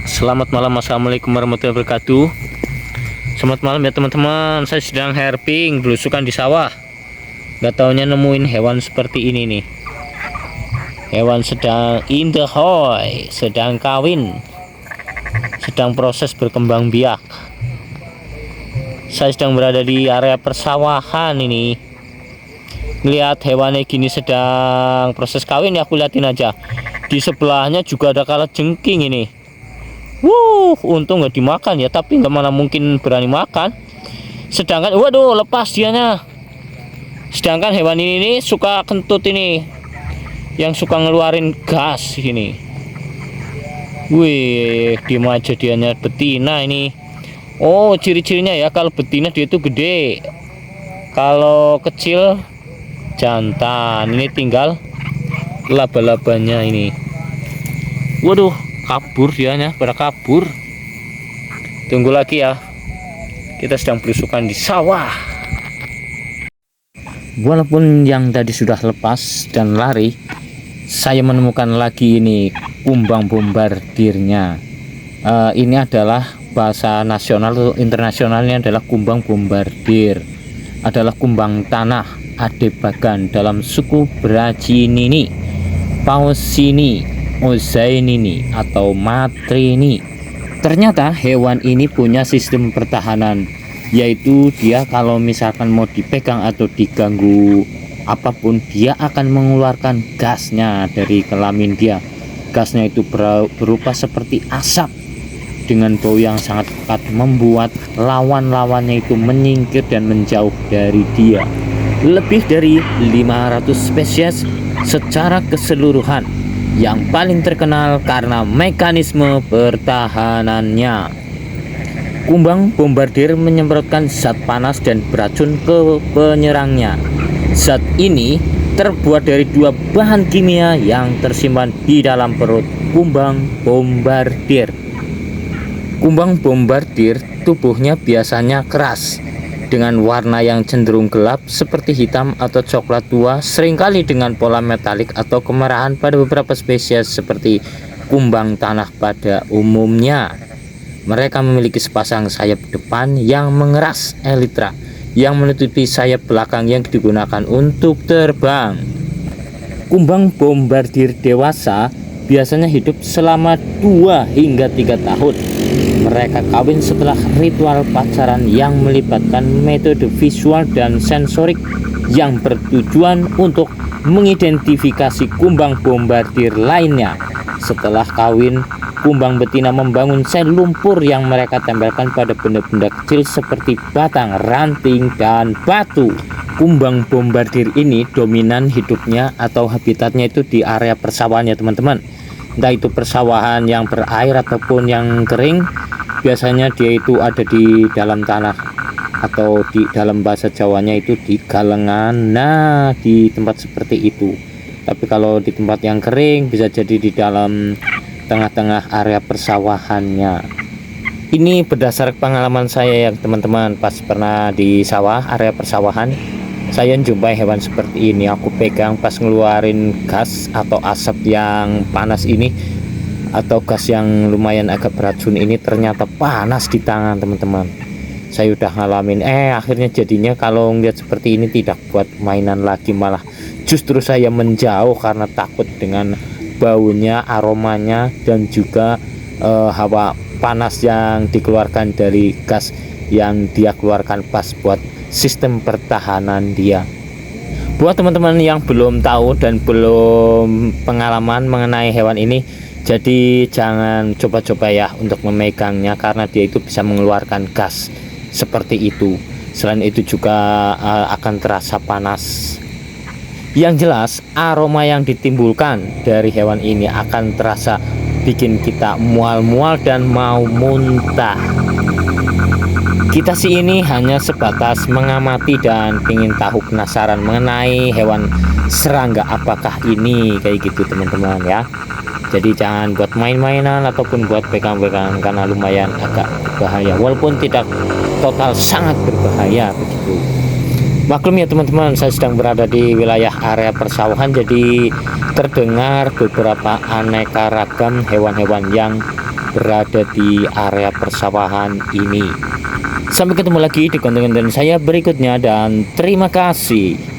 Selamat malam, assalamualaikum warahmatullahi wabarakatuh. Selamat malam ya teman-teman. Saya sedang herping belusukan di sawah. Gak taunya nemuin hewan seperti ini nih. Hewan sedang in the hoy, sedang kawin, sedang proses berkembang biak. Saya sedang berada di area persawahan ini. Lihat hewannya gini sedang proses kawin ya, aku liatin aja. Di sebelahnya juga ada kalajengking ini. Untung nggak dimakan ya, tapi nggak mana mungkin berani makan. Sedangkan, waduh, lepas dianya. Sedangkan hewan ini suka kentut ini, yang suka ngeluarin gas ini. Wih, diem aja dianya, betina ini. Oh, ciri-cirinya ya, kalau betina dia itu gede, kalau kecil jantan. Ini tinggal laba-labanya ini. Waduh, kabur dianya, pada kabur. Tunggu lagi ya, kita sedang belusukan di sawah. Walaupun yang tadi sudah lepas dan lari, saya menemukan lagi ini kumbang bombardirnya. Ini adalah bahasa nasional atau internasionalnya adalah kumbang bombardir, adalah kumbang tanah adebagan dalam suku Brachinini, Pausini, Ozainini atau Matrini. Ternyata hewan ini punya sistem pertahanan, yaitu dia kalau misalkan mau dipegang atau diganggu apapun, dia akan mengeluarkan gasnya dari kelamin dia. Gasnya itu berupa seperti asap dengan bau yang sangat pekat, membuat lawan-lawannya itu menyingkir dan menjauh dari dia. Lebih dari 500 spesies secara keseluruhan, yang paling terkenal karena mekanisme pertahanannya. Kumbang bombardir menyemprotkan zat panas dan beracun ke penyerangnya. Zat ini terbuat dari dua bahan kimia yang tersimpan di dalam perut kumbang bombardir. Kumbang bombardir tubuhnya biasanya keras, dengan warna yang cenderung gelap seperti hitam atau coklat tua, seringkali dengan pola metalik atau kemerahan pada beberapa spesies seperti kumbang tanah pada umumnya. Mereka memiliki sepasang sayap depan yang mengeras elytra yang menutupi sayap belakang yang digunakan untuk terbang. Kumbang bombardir dewasa biasanya hidup selama 2 hingga 3 tahun. Mereka kawin setelah ritual pacaran yang melibatkan metode visual dan sensorik yang bertujuan untuk mengidentifikasi kumbang bombardir lainnya. Setelah kawin, kumbang betina membangun sel lumpur yang mereka tempelkan pada benda-benda kecil seperti batang, ranting, dan batu. Kumbang bombardir ini dominan hidupnya atau habitatnya itu di area persawahan ya teman-teman. Entah itu persawahan yang berair ataupun yang kering. Biasanya dia itu ada di dalam tanah, atau di dalam bahasa Jawanya itu di galengan. Nah, di tempat seperti itu. Tapi kalau di tempat yang kering bisa jadi di dalam tengah-tengah area persawahannya. Ini berdasar pengalaman saya ya teman-teman, pas pernah di sawah, area persawahan, saya jumpai hewan seperti ini. Aku pegang pas ngeluarin gas atau asap yang panas ini, atau gas yang lumayan agak beracun ini, ternyata panas di tangan teman-teman. Saya udah ngalamin, akhirnya jadinya kalau ngeliat seperti ini tidak buat mainan lagi, malah justru saya menjauh karena takut dengan baunya, aromanya, dan juga hawa panas yang dikeluarkan dari gas yang dia keluarkan pas buat sistem pertahanan dia. Buat teman-teman yang belum tahu dan belum pengalaman mengenai hewan ini, jadi jangan coba-coba ya untuk memegangnya, karena dia itu bisa mengeluarkan gas seperti itu. Selain itu juga akan terasa panas. Yang jelas aroma yang ditimbulkan dari hewan ini akan terasa bikin kita mual-mual dan mau muntah. Kita sih ini hanya sebatas mengamati dan ingin tahu, penasaran mengenai hewan serangga apakah ini, kayak gitu teman-teman ya. Jadi jangan buat main-mainan ataupun buat pegang-pegangan, karena lumayan agak berbahaya, walaupun tidak total sangat berbahaya begitu. Maklum ya teman-teman, saya sedang berada di wilayah area persawahan, jadi terdengar beberapa aneka ragam hewan-hewan yang berada di area persawahan ini. Sampai ketemu lagi di konten-konten saya berikutnya dan terima kasih.